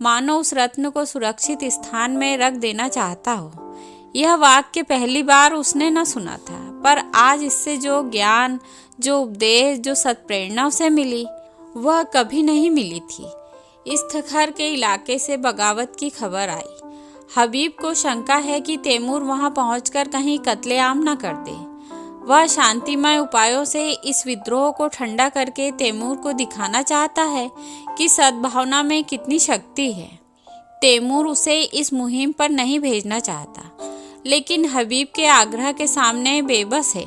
मानो उस रत्न को सुरक्षित स्थान में रख देना चाहता हो। यह वाक्य पहली बार उसने न सुना था, पर आज इससे जो ज्ञान, जो उपदेश, जो सत्प्रेरणा उसे मिली, वह कभी नहीं मिली थी। इस थखर के इलाके से बगावत की खबर आई। हबीब को शंका है कि तैमूर वहां पहुंचकर कहीं कत्लेआम न कर दे। वह शांतिमय उपायों से इस विद्रोह को ठंडा करके तैमूर को दिखाना चाहता है कि सद्भावना में कितनी शक्ति है। तैमूर उसे इस मुहिम पर नहीं भेजना चाहता, लेकिन हबीब के आग्रह के सामने बेबस है।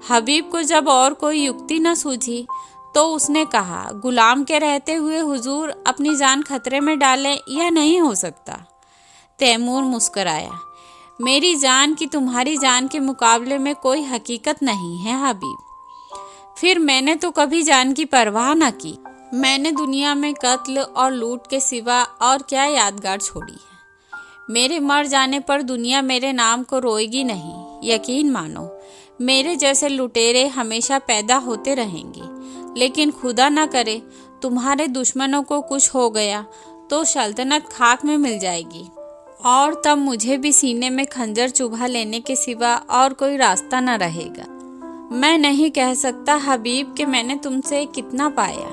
हबीब को जब और कोई युक्ति न सूझी तो उसने कहा, गुलाम के रहते हुए हुजूर अपनी जान खतरे में डालें, यह नहीं हो सकता। तैमूर मुस्कुराया, मेरी जान की तुम्हारी जान के मुकाबले में कोई हकीकत नहीं है हबीब। फिर मैंने तो कभी जान की परवाह न की। मैंने दुनिया में कत्ल और लूट के सिवा और क्या यादगार छोड़ी है। मेरे मर जाने पर दुनिया मेरे नाम को रोएगी नहीं। यकीन मानो, मेरे जैसे लुटेरे हमेशा पैदा होते रहेंगे। लेकिन खुदा न करे तुम्हारे दुश्मनों को कुछ हो गया तो सल्तनत खाक में मिल जाएगी, और तब मुझे भी सीने में खंजर चुभा लेने के सिवा और कोई रास्ता न रहेगा। मैं नहीं कह सकता हबीब कि मैंने तुमसे कितना पाया।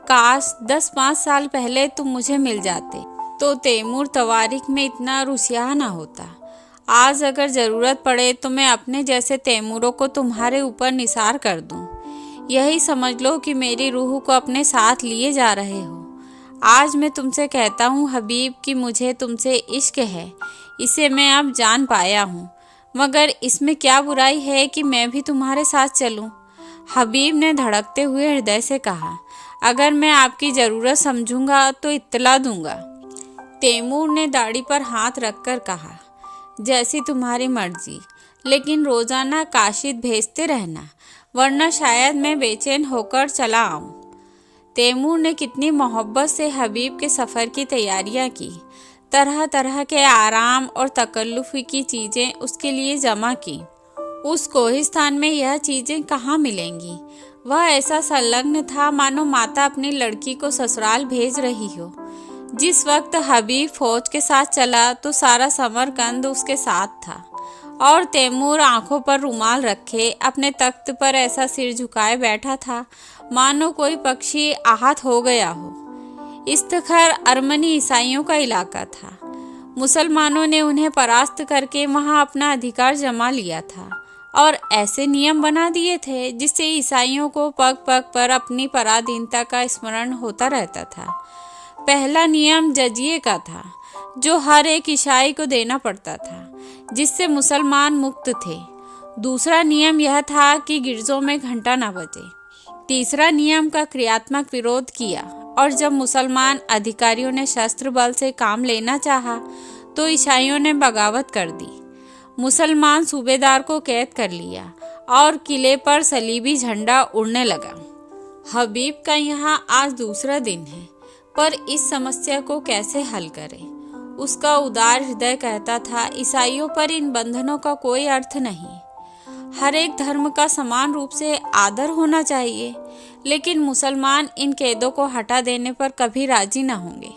काश 10-5 साल पहले तुम मुझे मिल जाते तो तैमूर तवारीख में इतना रुसिया न होता। आज अगर ज़रूरत पड़े तो मैं अपने जैसे तैमूरों को तुम्हारे ऊपर निसार कर दूं। यही समझ लो कि मेरी रूह को अपने साथ लिए जा रहे हो। आज मैं तुमसे कहता हूँ हबीब कि मुझे तुमसे इश्क है। इसे मैं अब जान पाया हूँ, मगर इसमें क्या बुराई है कि मैं भी तुम्हारे साथ चलूँ? हबीब ने धड़कते हुए हृदय से कहा, अगर मैं आपकी ज़रूरत समझूंगा तो इत्तला दूंगा। तैमूर ने दाढ़ी पर हाथ रखकर कहा, जैसी तुम्हारी मर्जी, लेकिन रोज़ाना काशिद भेजते रहना, वरना शायद मैं बेचैन होकर चला आऊँ। तैमूर ने कितनी मोहब्बत से हबीब के सफ़र की तैयारियां की। तरह तरह के आराम और तकल्लुफ़ की चीज़ें उसके लिए जमा की। उस कोहिस्तान में यह चीज़ें कहाँ मिलेंगी? वह ऐसा संलग्न था मानो माता अपनी लड़की को ससुराल भेज रही हो। जिस वक्त हबीब फौज के साथ चला तो सारा समरकंद उसके साथ था, और तैमूर आंखों पर रुमाल रखे अपने तख्त पर ऐसा सिर झुकाए बैठा था मानो कोई पक्षी आहत हो गया हो। इस्तखर अर्मनी ईसाइयों का इलाका था। मुसलमानों ने उन्हें परास्त करके वहां अपना अधिकार जमा लिया था और ऐसे नियम बना दिए थे जिससे ईसाइयों को पग पग पर अपनी पराधीनता का स्मरण होता रहता था। पहला नियम जजिए का था, जो हर एक ईसाई को देना पड़ता था, जिससे मुसलमान मुक्त थे। दूसरा नियम यह था कि गिरजों में घंटा न बजे। तीसरा नियम का क्रियात्मक विरोध किया, और जब मुसलमान अधिकारियों ने शस्त्र बल से काम लेना चाहा तो ईसाइयों ने बगावत कर दी। मुसलमान सूबेदार को कैद कर लिया और किले पर सलीबी झंडा उड़ने लगा। हबीब का यहाँ आज दूसरा दिन है, पर इस समस्या को कैसे हल करें? उसका उदार हृदय कहता था, ईसाइयों पर इन बंधनों का कोई अर्थ नहीं। हर एक धर्म का समान रूप से आदर होना चाहिए, लेकिन मुसलमान इन कैदों को हटा देने पर कभी राजी न होंगे।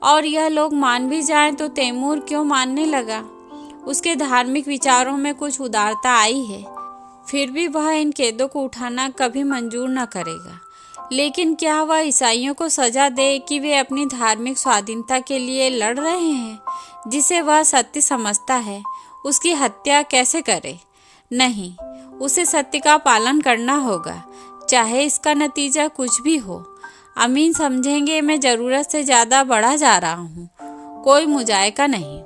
और यह लोग मान भी जाएं तो तैमूर क्यों मानने लगा? उसके धार्मिक विचारों में कुछ उदारता आई है, फिर भी वह इन कैदों को उठाना कभी मंजूर न करेगा। लेकिन क्या वह ईसाइयों को सजा दे कि वे अपनी धार्मिक स्वाधीनता के लिए लड़ रहे हैं, जिसे वह सत्य समझता है, उसकी हत्या कैसे करे? नहीं, उसे सत्य का पालन करना होगा, चाहे इसका नतीजा कुछ भी हो। अमीन समझेंगे मैं ज़रूरत से ज़्यादा बढ़ा जा रहा हूँ, कोई मुजायका नहीं।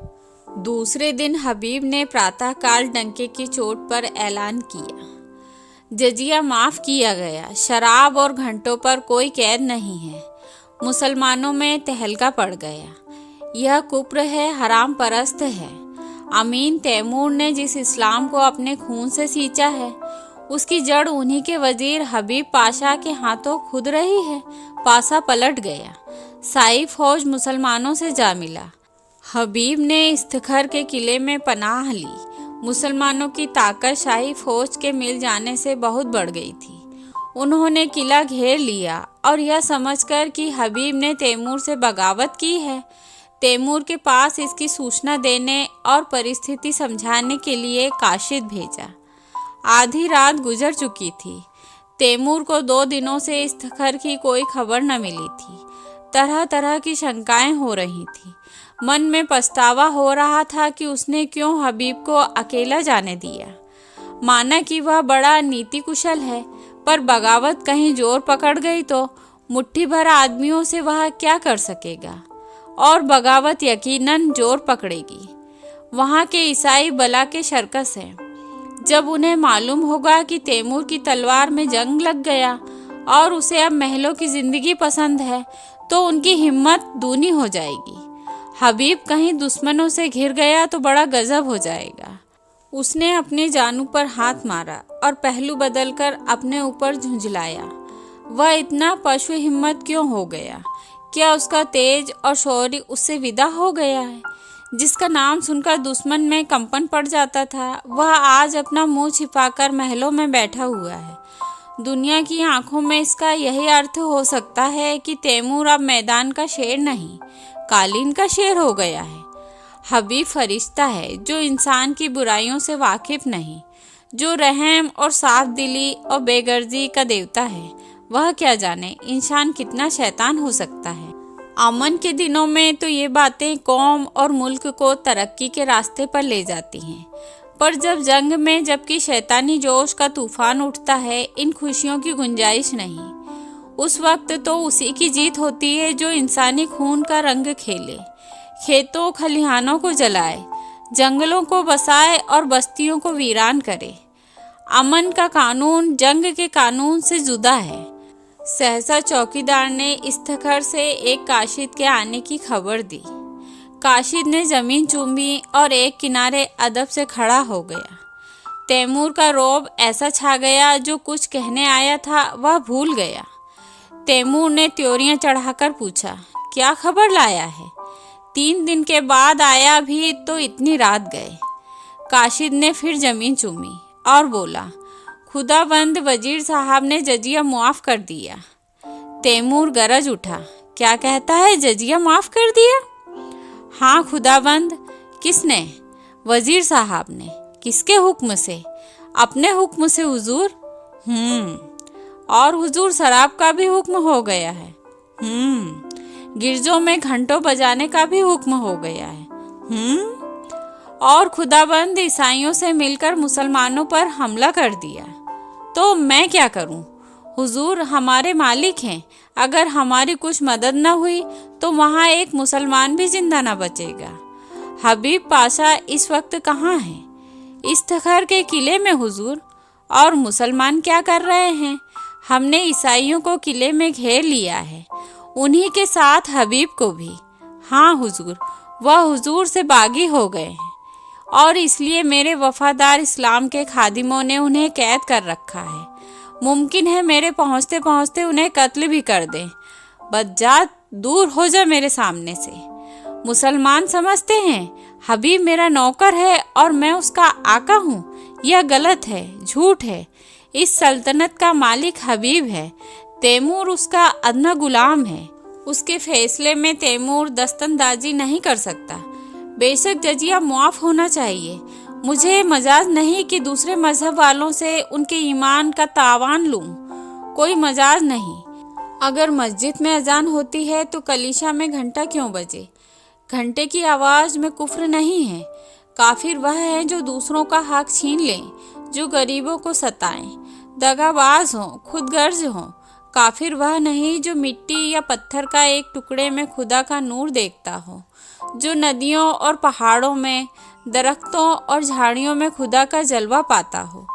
दूसरे दिन हबीब ने प्रातःकाल डंके की चोट पर ऐलान किया, जजिया माफ किया गया। शराब और घंटों पर कोई कैद नहीं है। मुसलमानों में तहलका पड़ गया। यह कुफ्र है, हराम परस्त है। अमीन तैमूर ने जिस इस्लाम को अपने खून से सींचा है, उसकी जड़ उन्हीं के वजीर हबीब पाशा के हाथों खुद रही है। पासा पलट गया। शाही फौज मुसलमानों से जा मिला। हबीब ने इस्तखर के किले में पनाह ली। मुसलमानों की ताकत शाही फौज के मिल जाने से बहुत बढ़ गई थी। उन्होंने किला घेर लिया और यह समझकर कि हबीब ने तैमूर से बगावत की है, तैमूर के पास इसकी सूचना देने और परिस्थिति समझाने के लिए काशिद भेजा। आधी रात गुजर चुकी थी। तैमूर को 2 दिनों से इस्तखर की कोई खबर न मिली थी। तरह तरह की शंकाएं हो रही थी। मन में पछतावा हो रहा था कि उसने क्यों हबीब को अकेला जाने दिया। माना कि वह बड़ा नीति कुशल है, पर बगावत कहीं जोर पकड़ गई तो मुट्ठी भर आदमियों से वह क्या कर सकेगा, और बगावत यकीनन जोर पकड़ेगी। वहाँ के ईसाई बला के शरकस हैं। जब उन्हें मालूम होगा कि तैमूर की तलवार में जंग लग गया और उसे अब महलों की जिंदगी पसंद है, तो उनकी हिम्मत दूनी हो जाएगी। हबीब कहीं दुश्मनों से घिर गया तो बड़ा गजब हो जाएगा। उसने अपने जानू पर हाथ मारा और पहलू बदलकर अपने ऊपर झुंझलाया। वह इतना पशु हिम्मत क्यों हो गया? क्या उसका तेज और शौर्य उससे विदा हो गया है? जिसका नाम सुनकर दुश्मन में कंपन पड़ जाता था, वह आज अपना मुंह छिपाकर महलों में बैठा हुआ है। दुनिया की आंखों में इसका यही अर्थ हो सकता है कि तैमूर अब मैदान का शेर नहीं, कालीन का शेर हो गया है। हबीब फरिश्ता है जो इंसान की बुराइयों से वाकिफ नहीं, जो रहम और साफ दिली और बेगर्जी का देवता है। वह क्या जाने इंसान कितना शैतान हो सकता है। अमन के दिनों में तो ये बातें कौम और मुल्क को तरक्की के रास्ते पर ले जाती हैं, पर जब जंग में जबकि शैतानी जोश का तूफान उठता है, इन खुशियों की गुंजाइश नहीं। उस वक्त तो उसी की जीत होती है जो इंसानी खून का रंग खेले, खेतों खलिहानों को जलाए, जंगलों को बसाए और बस्तियों को वीरान करे। अमन का कानून जंग के कानून से जुदा है। सहसा चौकीदार ने इस्तखर से एक काशिद के आने की खबर दी। काशिद ने जमीन चूमी और एक किनारे अदब से खड़ा हो गया। तैमूर का रौब ऐसा छा गया, जो कुछ कहने आया था वह भूल गया। तैमूर ने त्योरियां चढ़ाकर पूछा, क्या खबर लाया है? 3 दिन के बाद आया भी तो इतनी रात गए। काशिद ने फिर जमीन चूमी और बोला, खुदाबंद वजीर साहब ने जजिया मुआफ कर दिया। तैमूर गरज उठा, क्या कहता है, जजिया माफ कर दिया? हाँ खुदाबंद। किसने? वजीर साहब ने। किसके हुक्म से? अपने हुक्म से हुजूर। और हुजूर शराब का भी हुक्म हो गया है। गिरजों में घंटों बजाने का भी हुक्म हो गया है। और खुदाबंद ईसाइयों से मिलकर मुसलमानों पर हमला कर दिया। तो मैं क्या करूं? हुजूर हमारे मालिक हैं, अगर हमारी कुछ मदद न हुई तो वहाँ एक मुसलमान भी जिंदा न बचेगा। हबीब पाशा इस वक्त कहाँ है? इस्तखर के किले में हुजूर। और मुसलमान क्या कर रहे हैं? हमने ईसाइयों को किले में घेर लिया है, उन्हीं के साथ हबीब को भी। हाँ हुजूर, वह हुजूर से बागी हो गए हैं और इसलिए मेरे वफादार इस्लाम के खादिमों ने उन्हें कैद कर रखा है। मुमकिन है मेरे पहुँचते पहुँचते उन्हें कत्ल भी कर दें। बज्जात, दूर हो जा मेरे सामने से। मुसलमान समझते हैं हबीब मेरा नौकर है और मैं उसका आका हूँ। यह गलत है, झूठ है। इस सल्तनत का मालिक हबीब है, तैमूर उसका अदना गुलाम है। उसके फैसले में तैमूर दस्तंदाजी नहीं कर सकता। बेशक जजिया मुआफ होना चाहिए। मुझे मजाज नहीं कि दूसरे मजहब वालों से उनके ईमान का तावान लूं। कोई मजाज नहीं। अगर मस्जिद में अजान होती है तो कलीशा में घंटा क्यों बजे? घंटे की आवाज़ में कुफ्र नहीं है। काफिर वह है जो दूसरों का हक छीन ले, जो गरीबों को सताएं, दगाबाज हों, खुदगर्ज हों। काफिर वह नहीं जो मिट्टी या पत्थर का एक टुकड़े में खुदा का नूर देखता हो, जो नदियों और पहाड़ों में, दरख्तों और झाड़ियों में खुदा का जलवा पाता हो,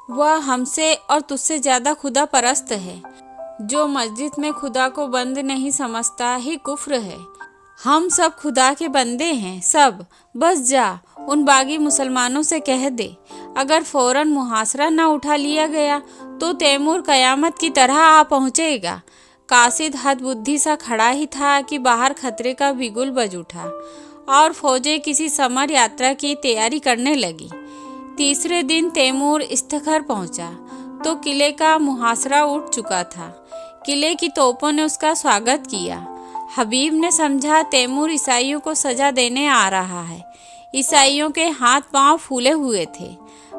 वह हमसे और तुझसे ज़्यादा खुदा परस्त है। जो मस्जिद में खुदा को बंद नहीं समझता ही कुफ्र है। हम सब खुदा के बंदे हैं, सब। बस जा, उन बागी मुसलमानों से कह दे, अगर फौरन मुहासरा न उठा लिया गया तो तैमूर कयामत की तरह आ पहुँचेगा। कासिद हदबुद्धि सा खड़ा ही था कि बाहर खतरे का बिगुल बज उठा और फौजें किसी समर यात्रा की तैयारी करने लगी। तीसरे दिन तैमूर इस्तखर पहुंचा तो किले का मुहासरा उठ चुका था। किले की तोपों ने उसका स्वागत किया। हबीब ने समझा तैमूर ईसाइयों को सजा देने आ रहा है। ईसाइयों के हाथ पांव फूले हुए थे,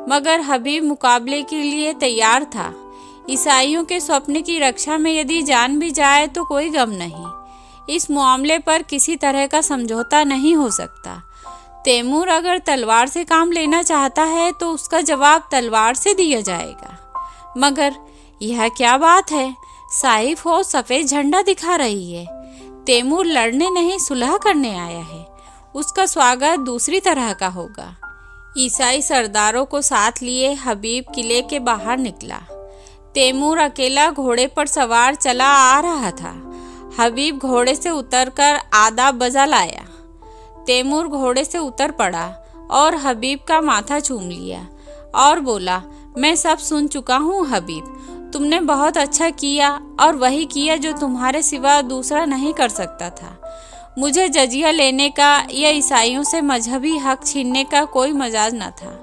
मगर हबीब मुकाबले के लिए तैयार था। ईसाइयों के स्वप्न की रक्षा में यदि जान भी जाए तो कोई गम नहीं। इस मामले पर किसी तरह का समझौता नहीं हो सकता। तैमूर अगर तलवार से काम लेना चाहता है तो उसका जवाब तलवार से दिया जाएगा। मगर यह क्या बात है, सारी फौज सफ़ेद झंडा दिखा रही है। तैमूर लड़ने नहीं, सुलह करने आया है। उसका स्वागत दूसरी तरह का होगा। ईसाई सरदारों को साथ लिए हबीब किले के बाहर निकला। तैमूर अकेला घोड़े पर सवार चला आ रहा था। हबीब घोड़े से उतरकर आदाब बजा लाया। तैमूर घोड़े से उतर पड़ा और हबीब का माथा चूम लिया और बोला, मैं सब सुन चुका हूँ हबीब, तुमने बहुत अच्छा किया और वही किया जो तुम्हारे सिवा दूसरा नहीं कर सकता था। मुझे जजिया लेने का या ईसाइयों से मजहबी हक छीनने का कोई मजाज न था।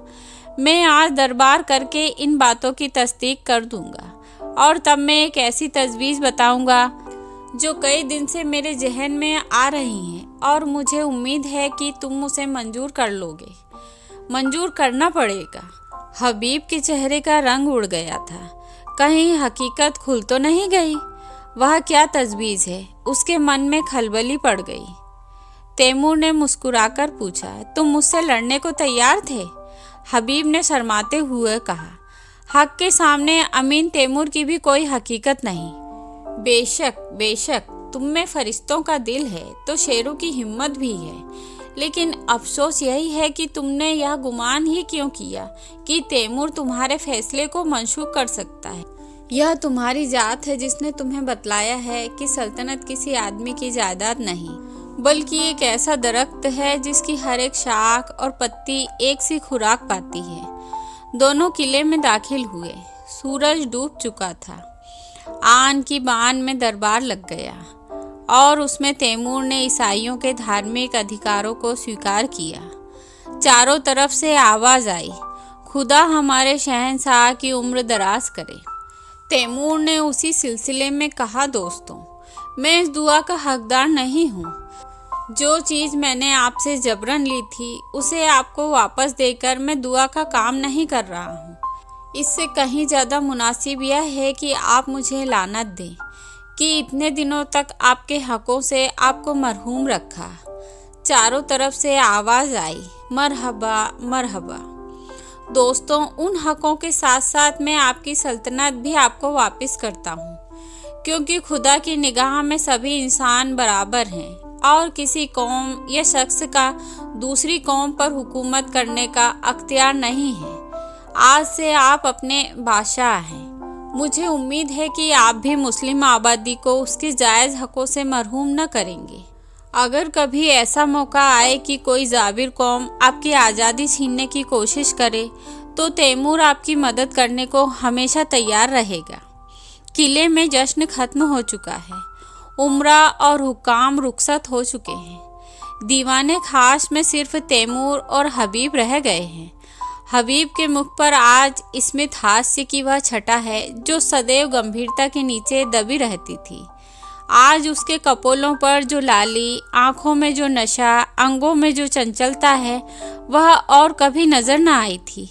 मैं आज दरबार करके इन बातों की तस्दीक कर दूंगा और तब मैं एक ऐसी तजवीज़ बताऊंगा जो कई दिन से मेरे जहन में आ रही हैं और मुझे उम्मीद है कि तुम उसे मंजूर कर लोगे। मंजूर करना पड़ेगा। हबीब के चेहरे का रंग उड़ गया था। कहीं हकीकत खुल तो नहीं गई? वह क्या तजवीज़ है? उसके मन में खलबली पड़ गई। तैमूर ने मुस्कुराकर पूछा, तुम मुझसे लड़ने को तैयार थे? हबीब ने शर्माते हुए कहा, हक के सामने अमीन तैमूर की भी कोई हकीकत नहीं। बेशक बेशक, तुम में फरिश्तों का दिल है तो शेरों की हिम्मत भी है, लेकिन अफसोस यही है कि तुमने यह गुमान ही क्यों किया कि तैमूर तुम्हारे फैसले को मंसूख कर सकता है। यह तुम्हारी जात है जिसने तुम्हें बतलाया है कि सल्तनत किसी आदमी की जायदाद नहीं, बल्कि एक ऐसा दरख्त है जिसकी हर एक शाख और पत्ती एक सी खुराक पाती है। दोनों किले में दाखिल हुए। सूरज डूब चुका था। आन की बान में दरबार लग गया और उसमें तैमूर ने ईसाइयों के धार्मिक अधिकारों को स्वीकार किया। चारों तरफ से आवाज़ आई, खुदा हमारे शहंशाह की उम्र दराज करे। तैमूर ने उसी सिलसिले में कहा, दोस्तों, मैं इस दुआ का हकदार नहीं हूँ। जो चीज़ मैंने आपसे जबरन ली थी उसे आपको वापस देकर मैं दुआ का काम नहीं कर रहा हूँ। इससे कहीं ज़्यादा मुनासिब यह है कि आप मुझे लानत दें कि इतने दिनों तक आपके हकों से आपको मरहूम रखा। चारों तरफ से आवाज़ आई, मरहबा मरहबा। दोस्तों, उन हकों के साथ साथ मैं आपकी सल्तनत भी आपको वापस करता हूँ, क्योंकि खुदा की निगाह में सभी इंसान बराबर हैं और किसी कौम या शख्स का दूसरी कौम पर हुकूमत करने का अख्तियार नहीं है। आज से आप अपने बादशाह हैं। मुझे उम्मीद है कि आप भी मुस्लिम आबादी को उसके जायज़ हकों से मरहूम न करेंगे। अगर कभी ऐसा मौका आए कि कोई जाबिर कौम आपकी आज़ादी छीनने की कोशिश करे तो तैमूर आपकी मदद करने को हमेशा तैयार रहेगा। किले में जश्न खत्म हो चुका है। उमरा और हुकाम रुखसत हो चुके हैं। दीवाने खास में सिर्फ तैमूर और हबीब रह गए हैं। हबीब के मुख पर आज स्मित हास्य की वह छटा है जो सदैव गंभीरता के नीचे दबी रहती थी। आज उसके कपोलों पर जो लाली, आंखों में जो नशा, अंगों में जो चंचलता है, वह और कभी नजर न आई थी।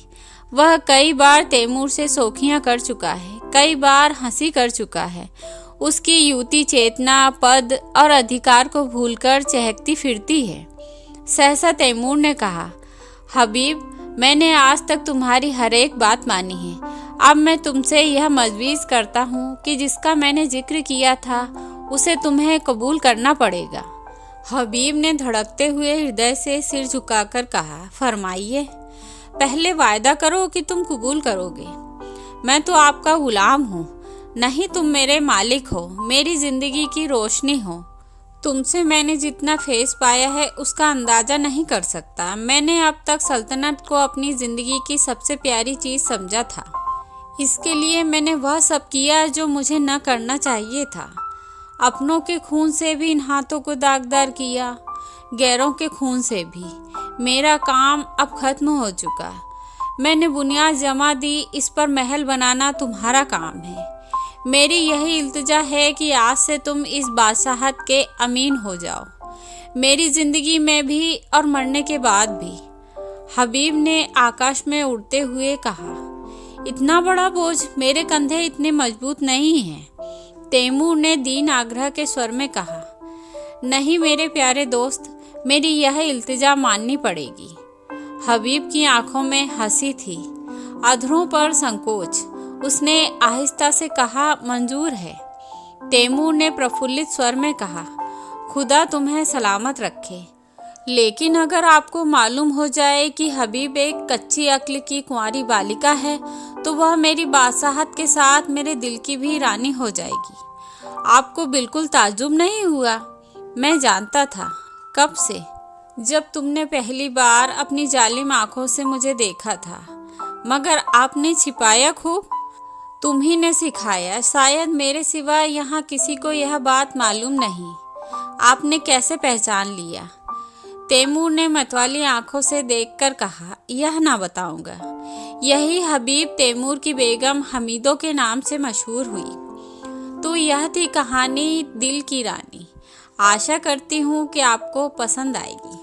वह कई बार तैमूर से शोखियां कर चुका है, कई बार हंसी कर चुका है। उसकी युवती चेतना पद और अधिकार को भूलकर चहकती फिरती है। सहसा तैमूर ने कहा, हबीब, मैंने आज तक तुम्हारी हर एक बात मानी है। अब मैं तुमसे यह मजवीज़ करता हूँ कि जिसका मैंने जिक्र किया था उसे तुम्हें कबूल करना पड़ेगा। हबीब ने धड़कते हुए हृदय से सिर झुकाकर कहा, फरमाइए। पहले वायदा करो कि तुम कबूल करोगे। मैं तो आपका गुलाम हूँ, नहीं तुम मेरे मालिक हो, मेरी जिंदगी की रोशनी हो। तुमसे मैंने जितना फैज़ पाया है उसका अंदाज़ा नहीं कर सकता। मैंने अब तक सल्तनत को अपनी ज़िंदगी की सबसे प्यारी चीज़ समझा था। इसके लिए मैंने वह सब किया जो मुझे न करना चाहिए था। अपनों के खून से भी इन हाथों को दागदार किया, गैरों के खून से भी। मेरा काम अब ख़त्म हो चुका। मैंने बुनियाद जमा दी, इस पर महल बनाना तुम्हारा काम है। मेरी यही इल्तिजा है कि आज से तुम इस बादशाहत के अमीन हो जाओ, मेरी ज़िंदगी में भी और मरने के बाद भी। हबीब ने आकाश में उड़ते हुए कहा, इतना बड़ा बोझ, मेरे कंधे इतने मजबूत नहीं हैं। तैमूर ने दीन आग्रह के स्वर में कहा, नहीं मेरे प्यारे दोस्त, मेरी यह इल्तिजा माननी पड़ेगी। हबीब की आंखों में हंसी थी, अधरों पर संकोच। उसने आहिस्ता से कहा, मंजूर है। तैमूर ने प्रफुल्लित स्वर में कहा, खुदा तुम्हें सलामत रखे। लेकिन अगर आपको मालूम हो जाए कि हबीब एक कच्ची अक्ल की कुंवारी बालिका है, तो वह मेरी बादशाहत के साथ मेरे दिल की भी रानी हो जाएगी। आपको बिल्कुल ताज्जुब नहीं हुआ? मैं जानता था कब से, जब तुमने पहली बार अपनी जालिम आंखों से मुझे देखा था, मगर आपने छिपाया खूब। तुम ही ने सिखाया, शायद मेरे सिवा यहाँ किसी को यह बात मालूम नहीं। आपने कैसे पहचान लिया? तैमूर ने मतवाली आंखों से देखकर कहा, यह ना बताऊंगा। यही हबीब तैमूर की बेगम हमीदों के नाम से मशहूर हुई। तो यह थी कहानी दिल की रानी। आशा करती हूँ कि आपको पसंद आएगी।